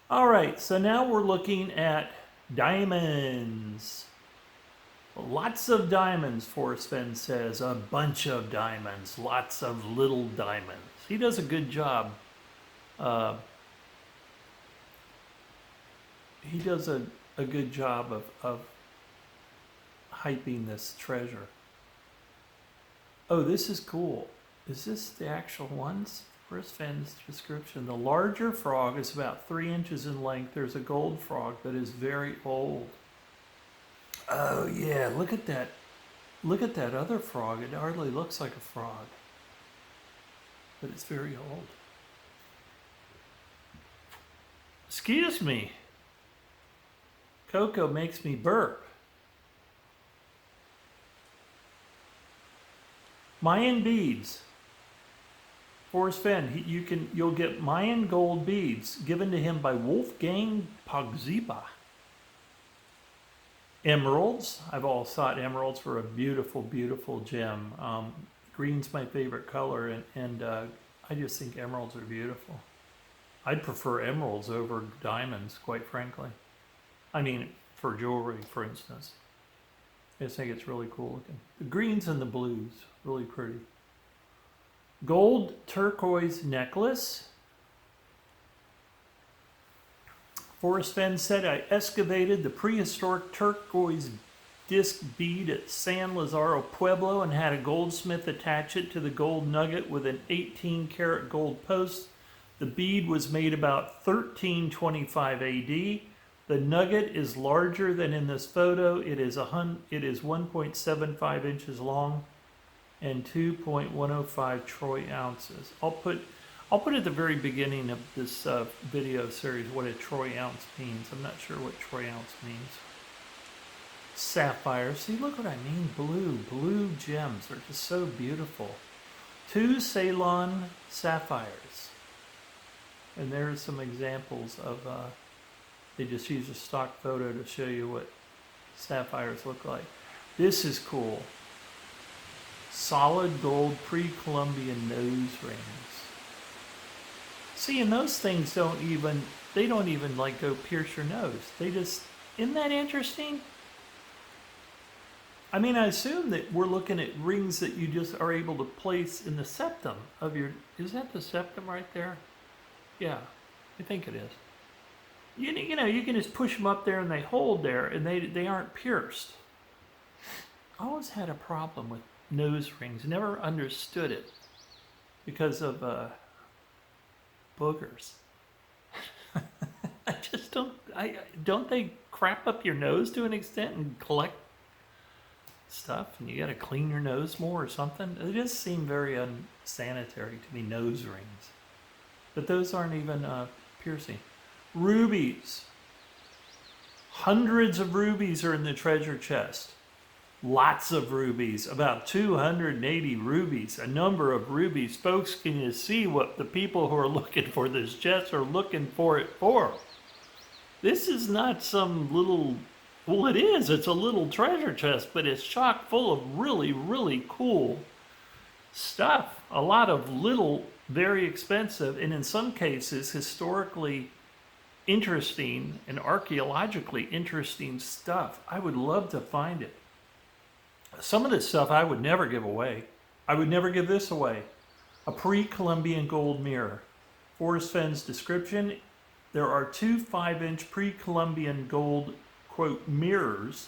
All right, so now we're looking at diamonds. Lots of diamonds, Forrest Fenn says. A bunch of diamonds. Lots of little diamonds. He does a good job. Uh, he does a good job of hyping this treasure. Oh, this is cool. Is this the actual ones? Forrest Fenn's description. The larger frog is about 3 inches in length. There's a gold frog that is very old. Oh yeah, look at that. Look at that other frog. It hardly looks like a frog, but it's very old. Excuse me. Cocoa makes me burp. Mayan beads. Forrest Fenn, you'll get Mayan gold beads given to him by Wolfgang Pogziba. Emeralds. I've always thought emeralds were a beautiful, beautiful gem. Green's my favorite color, and I just think emeralds are beautiful. I'd prefer emeralds over diamonds, quite frankly. I mean, for jewelry, for instance. I just think it's really cool looking. The greens and the blues, really pretty. Gold turquoise necklace. Forrest Fenn said, I excavated the prehistoric turquoise disc bead at San Lazaro Pueblo and had a goldsmith attach it to the gold nugget with an 18-karat gold post. The bead was made about 1325 AD. The nugget is larger than in this photo. It is 1.75 inches long and 2.105 troy ounces. I'll put at the very beginning of this video series what a troy ounce means. I'm not sure what troy ounce means. Sapphire. See, look what I mean. Blue gems. They're just so beautiful. 2 Ceylon sapphires. And there's some examples of, they just use a stock photo to show you what sapphires look like. This is cool. Solid gold pre-Columbian nose rings. See, and those things don't even like go pierce your nose. They just, isn't that interesting? I mean, I assume that we're looking at rings that you just are able to place in the septum of your, is that the septum right there? Yeah, I think it is. You know, you can just push them up there and they hold there and they aren't pierced. I always had a problem with nose rings, never understood it because of boogers. I just don't they crap up your nose to an extent and collect stuff and you got to clean your nose more or something? They just seem very unsanitary to me, nose rings. But those aren't even piercing. Rubies. Hundreds of rubies are in the treasure chest. Lots of rubies, about 280 rubies, a number of rubies. Folks, can you see what the people who are looking for this chest are looking for it for? This is not some little, well, it is. It's a little treasure chest, but it's chock full of really, really cool stuff. A lot of little, very expensive, and in some cases, historically interesting and archaeologically interesting stuff. I would love to find it. Some of this stuff I would never give away. I would never give this away. A pre-Columbian gold mirror. Forrest Fenn's description, there are 2 5-inch pre-Columbian gold, quote, mirrors.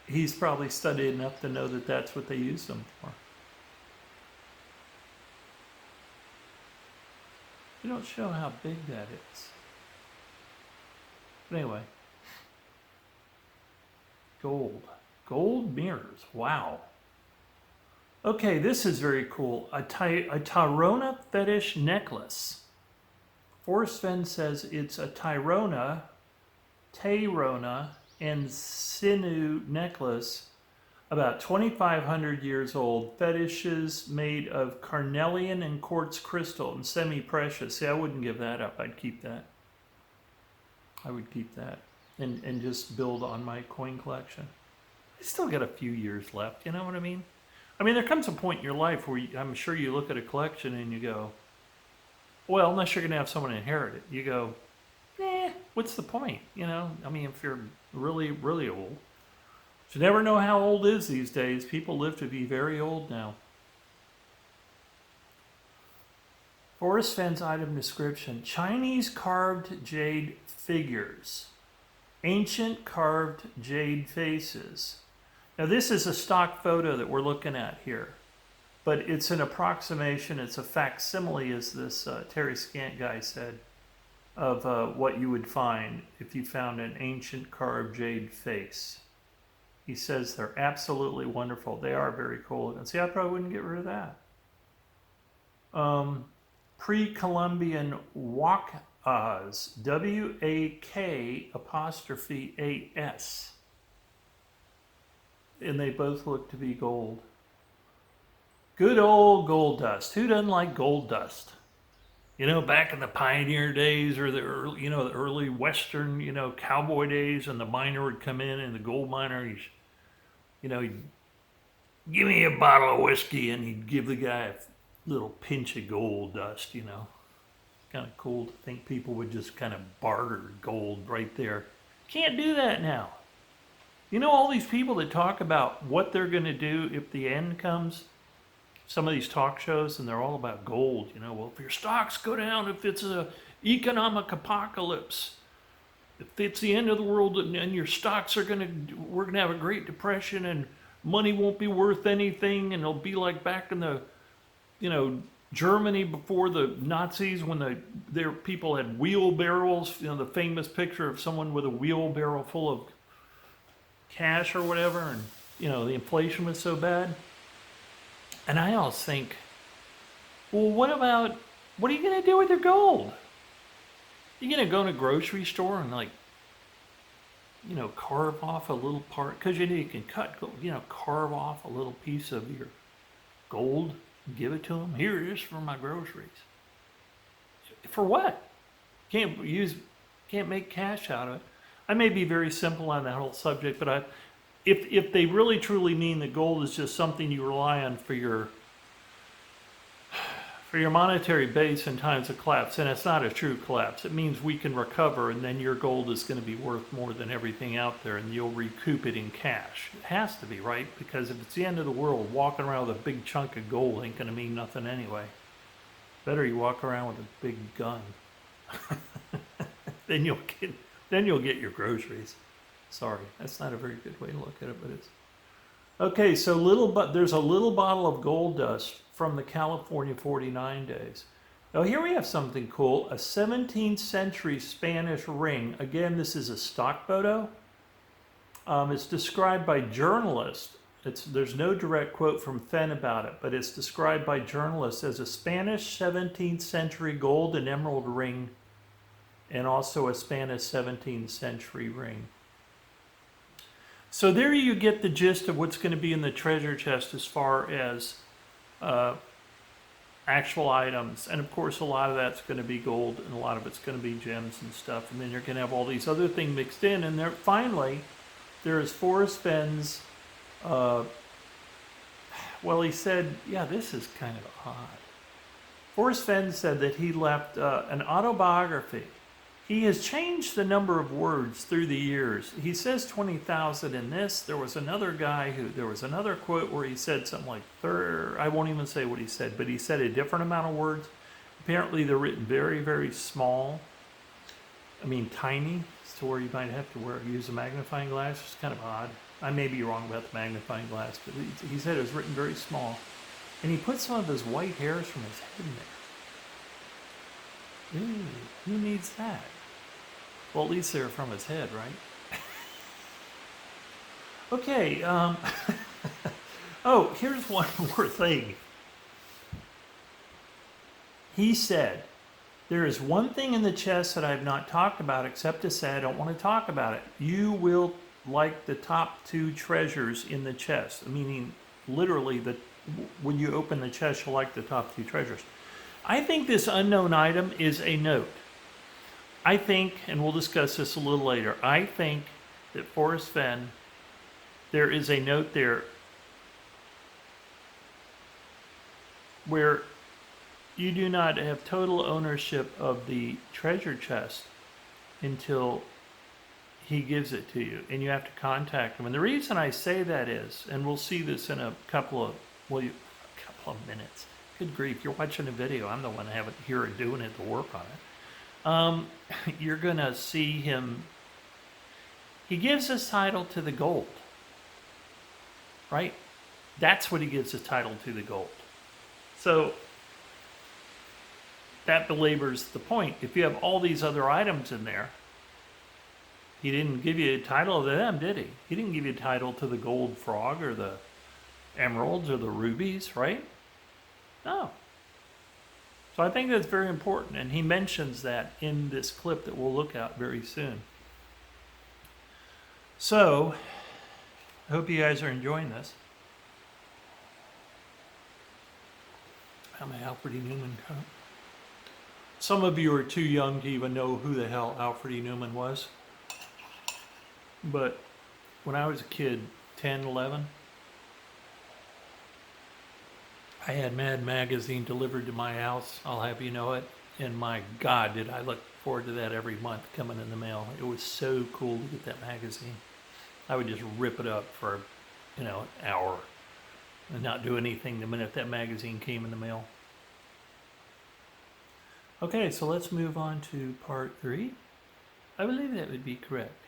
He's probably studied enough to know that that's what they use them for. They don't show how big that is. But anyway. Gold mirrors. Wow. Okay, this is very cool. A Tairona fetish necklace. Forrest Fenn says it's a Tairona, and sinew necklace, about 2,500 years old. Fetishes made of carnelian and quartz crystal and semi-precious. See, I wouldn't give that up. I'd keep that. I would keep that. And just build on my coin collection. I still got a few years left, you know what I mean? I mean, there comes a point in your life where I'm sure you look at a collection and you go, Well, unless you're going to have someone inherit it. You go, what's the point? I mean, if you're really, really old. You never know how old is these days. People live to be very old now. Forrest Fenn's item description: Chinese carved jade figures, ancient carved jade faces. Now this is a stock photo that we're looking at here, but it's an approximation, it's a facsimile, as this Terry Scant guy said, of what you would find if you found an ancient carved jade face. He says they're absolutely wonderful. They are very cool. And see, I probably wouldn't get rid of that. Pre-Columbian Wak-As, W-A-K''A-S. And they both look to be gold. Good old gold dust. Who doesn't like gold dust? Back in the pioneer days, or the early Western, cowboy days, and the miner would come in, and the gold miner, he'd give me a bottle of whiskey, and he'd give the guy a little pinch of gold dust, Kind of cool to think people would just kind of barter gold right there. Can't do that now. All these people that talk about what they're going to do if the end comes, some of these talk shows, and they're all about gold. Well, if your stocks go down, if it's a economic apocalypse, if it's the end of the world, and your stocks we're going to have a Great Depression, and money won't be worth anything, and it'll be like back in the, Germany before the Nazis, when their people had wheelbarrows, the famous picture of someone with a wheelbarrow full of cash or whatever, and the inflation was so bad. And I always think, well, what are you going to do with your gold? You're going to go in a grocery store and carve off a little part, because you can carve off a little piece of your gold and give it to them. Here it is for my groceries. For what? Can't make cash out of it. I may be very simple on that whole subject, but if they really truly mean that gold is just something you rely on for your monetary base in times of collapse, and it's not a true collapse, it means we can recover, and then your gold is going to be worth more than everything out there, and you'll recoup it in cash. It has to be, right? Because if it's the end of the world, walking around with a big chunk of gold ain't going to mean nothing anyway. Better you walk around with a big gun. Then you'll get your groceries. Sorry, that's not a very good way to look at it, but it's... Okay, so there's a little bottle of gold dust from the California 49 days. Now here we have something cool, a 17th century Spanish ring. Again, this is a stock photo. It's described by journalists. There's no direct quote from Fenn about it, but it's described by journalists as a Spanish 17th century gold and emerald ring, and also a Spanish 17th century ring. So there you get the gist of what's going to be in the treasure chest as far as actual items. And of course, a lot of that's going to be gold, and a lot of it's going to be gems and stuff. And then you're going to have all these other things mixed in. And finally, there is Forrest Fenn's, he said, yeah, this is kind of odd. Forrest Fenn said that he left an autobiography. He has changed the number of words through the years. He says 20,000 in this. There was another quote where he said something like, I won't even say what he said, but he said a different amount of words. Apparently they're written very, very small. I mean, tiny, to where you might have to use a magnifying glass. It's kind of odd. I may be wrong about the magnifying glass, but he said it was written very small. And he put some of his white hairs from his head in there. Ooh, who needs that? Well, at least they're from his head, right? Okay, oh, here's one more thing. He said, there is one thing in the chest that I have not talked about, except to say I don't want to talk about it. You will like the top 2 treasures in the chest, meaning literally when you open the chest, you'll like the top 2 treasures. I think this unknown item is a note. I think, and we'll discuss this a little later, I think that Forrest Fenn, there is a note there where you do not have total ownership of the treasure chest until he gives it to you, and you have to contact him. And the reason I say that is, and we'll see this in a couple of minutes. Good grief, you're watching a video. I'm the one having here and doing it to work on it. You're gonna see him. He gives his title to the gold, right? That's what he gives the title to, the gold. So that belabors the point. If you have all these other items in there, he didn't give you a title to them, did he? He didn't give you a title to the gold frog or the emeralds or the rubies, right? No. So I think that's very important, and he mentions that in this clip that we'll look at very soon. So, I hope you guys are enjoying this. I'm an Alfred E. Newman coat. Some of you are too young to even know who the hell Alfred E. Newman was. But when I was a kid, 10, 11, I had Mad Magazine delivered to my house, I'll have you know it. And my God, did I look forward to that every month coming in the mail. It was so cool to get that magazine. I would just rip it up for, an hour and not do anything the minute that magazine came in the mail. Okay, so let's move on to part 3. I believe that would be correct.